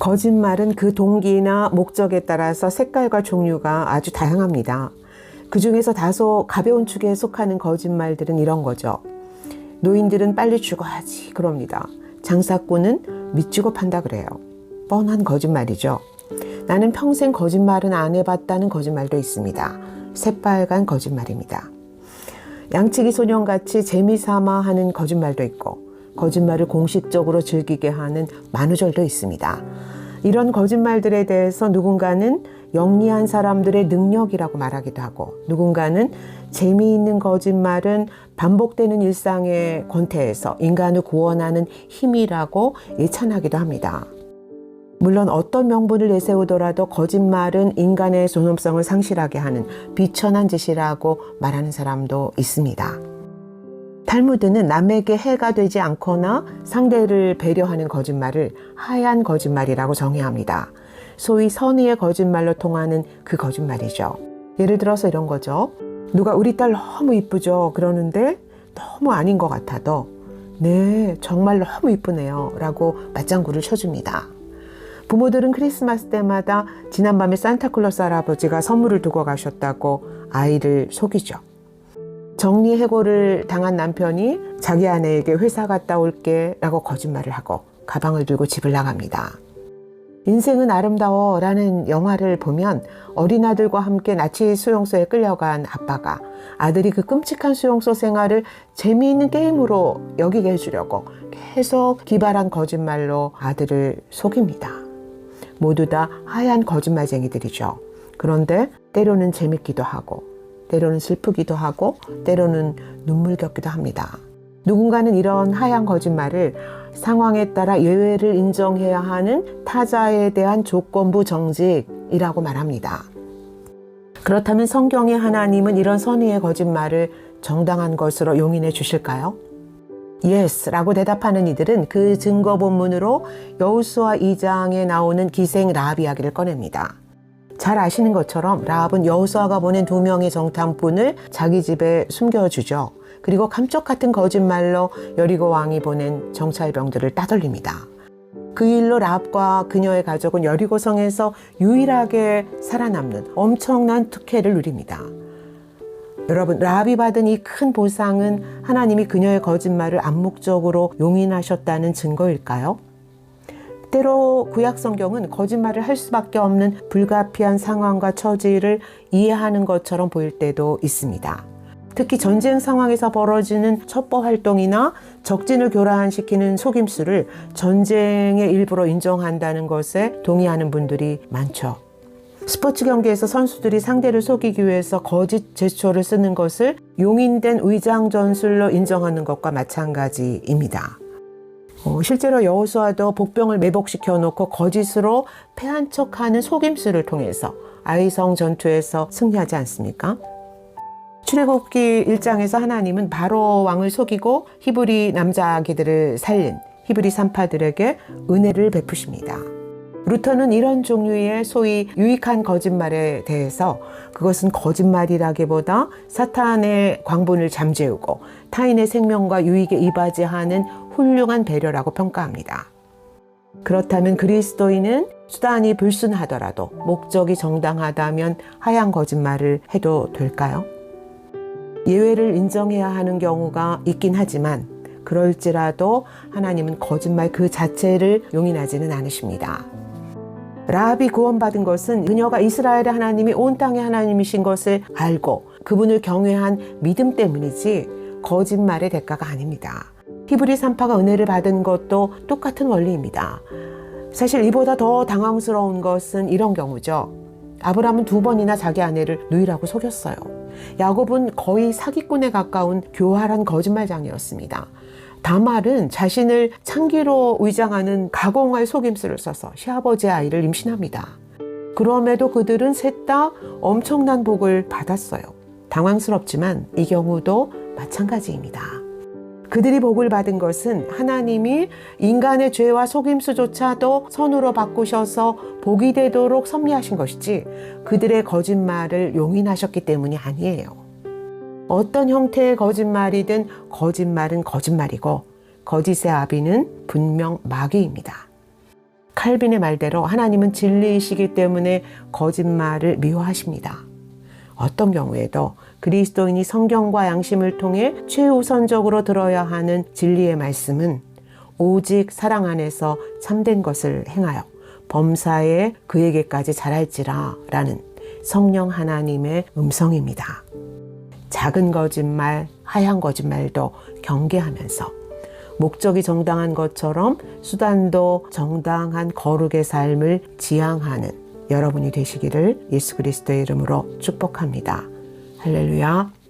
거짓말은 그 동기나 목적에 따라서 색깔과 종류가 아주 다양합니다. 그 중에서 다소 가벼운 축에 속하는 거짓말들은 이런 거죠. 노인들은 빨리 죽어야지 그럽니다. 장사꾼은 밑주고 판다 그래요. 뻔한 거짓말이죠. 나는 평생 거짓말은 안 해봤다는 거짓말도 있습니다. 새빨간 거짓말입니다. 양치기 소년같이 재미삼아 하는 거짓말도 있고 거짓말을 공식적으로 즐기게 하는 만우절도 있습니다. 이런 거짓말들에 대해서 누군가는 영리한 사람들의 능력이라고 말하기도 하고 누군가는 재미있는 거짓말은 반복되는 일상의 권태에서 인간을 구원하는 힘이라고 예찬하기도 합니다. 물론 어떤 명분을 내세우더라도 거짓말은 인간의 존엄성을 상실하게 하는 비천한 짓이라고 말하는 사람도 있습니다. 탈무드는 남에게 해가 되지 않거나 상대를 배려하는 거짓말을 하얀 거짓말이라고 정의합니다. 소위 선의의 거짓말로 통하는 그 거짓말이죠. 예를 들어서 이런 거죠. 누가 우리 딸 너무 이쁘죠? 그러는데 너무 아닌 것 같아도 네, 정말 너무 이쁘네요 라고 맞장구를 쳐줍니다. 부모들은 크리스마스 때마다 지난밤에 산타클로스 할아버지가 선물을 두고 가셨다고 아이를 속이죠. 정리해고를 당한 남편이 자기 아내에게 회사 갔다 올게 라고 거짓말을 하고 가방을 들고 집을 나갑니다. 인생은 아름다워 라는 영화를 보면 어린 아들과 함께 나치 수용소에 끌려간 아빠가 아들이 그 끔찍한 수용소 생활을 재미있는 게임으로 여기게 해주려고 계속 기발한 거짓말로 아들을 속입니다. 모두 다 하얀 거짓말쟁이들이죠. 그런데 때로는 재밌기도 하고 때로는 슬프기도 하고 때로는 눈물겹기도 합니다. 누군가는 이런 하얀 거짓말을 상황에 따라 예외를 인정해야 하는 타자에 대한 조건부 정직이라고 말합니다. 그렇다면 성경의 하나님은 이런 선의의 거짓말을 정당한 것으로 용인해 주실까요? Yes 라고 대답하는 이들은 그 증거 본문으로 여호수아 2장에 나오는 기생 라합 이야기를 꺼냅니다. 잘 아시는 것처럼 라합은 여호수아가 보낸 2명의 정탐꾼을 자기 집에 숨겨주죠. 그리고 감쪽 같은 거짓말로 여리고 왕이 보낸 정찰병들을 따돌립니다. 그 일로 라합과 그녀의 가족은 여리고성에서 유일하게 살아남는 엄청난 특혜를 누립니다. 여러분, 라합이 받은 이 큰 보상은 하나님이 그녀의 거짓말을 암묵적으로 용인하셨다는 증거일까요? 때로 구약 성경은 거짓말을 할 수밖에 없는 불가피한 상황과 처지를 이해하는 것처럼 보일 때도 있습니다. 특히 전쟁 상황에서 벌어지는 첩보 활동이나 적진을 교란시키는 속임수를 전쟁의 일부로 인정한다는 것에 동의하는 분들이 많죠. 스포츠 경기에서 선수들이 상대를 속이기 위해서 거짓 제스처를 쓰는 것을 용인된 위장 전술로 인정하는 것과 마찬가지입니다. 실제로 여호수아도 복병을 매복시켜 놓고 거짓으로 패한 척하는 속임수를 통해서 아이성 전투에서 승리하지 않습니까? 출애굽기 1장에서 하나님은 바로 왕을 속이고 히브리 남자 아기들을 살린 히브리 산파들에게 은혜를 베푸십니다. 루터는 이런 종류의 소위 유익한 거짓말에 대해서 그것은 거짓말이라기보다 사탄의 광분을 잠재우고 타인의 생명과 유익에 이바지하는 훌륭한 배려라고 평가합니다. 그렇다면 그리스도인은 수단이 불순하더라도 목적이 정당하다면 하얀 거짓말을 해도 될까요? 예외를 인정해야 하는 경우가 있긴 하지만 그럴지라도 하나님은 거짓말 그 자체를 용인하지는 않으십니다. 라합이 구원받은 것은 그녀가 이스라엘의 하나님이 온 땅의 하나님이신 것을 알고 그분을 경외한 믿음 때문이지 거짓말의 대가가 아닙니다. 히브리 산파가 은혜를 받은 것도 똑같은 원리입니다. 사실 이보다 더 당황스러운 것은 이런 경우죠. 아브라함은 2번이나 자기 아내를 누이라고 속였어요. 야곱은 거의 사기꾼에 가까운 교활한 거짓말장이었습니다. 다말은 자신을 창기로 위장하는 가공할 속임수를 써서 시아버지의 아이를 임신합니다. 그럼에도 그들은 셋 다 엄청난 복을 받았어요. 당황스럽지만 이 경우도 마찬가지입니다. 그들이 복을 받은 것은 하나님이 인간의 죄와 속임수조차도 선으로 바꾸셔서 복이 되도록 섭리하신 것이지 그들의 거짓말을 용인하셨기 때문이 아니에요. 어떤 형태의 거짓말이든 거짓말은 거짓말이고 거짓의 아비는 분명 마귀입니다. 칼빈의 말대로 하나님은 진리이시기 때문에 거짓말을 미워하십니다. 어떤 경우에도 그리스도인이 성경과 양심을 통해 최우선적으로 들어야 하는 진리의 말씀은 오직 사랑 안에서 참된 것을 행하여 범사에 그에게까지 자랄지라 라는 성령 하나님의 음성입니다. 작은 거짓말, 하얀 거짓말도 경계하면서 목적이 정당한 것처럼 수단도 정당한 거룩의 삶을 지향하는 여러분이 되시기를 예수 그리스도의 이름으로 축복합니다. 할렐루야.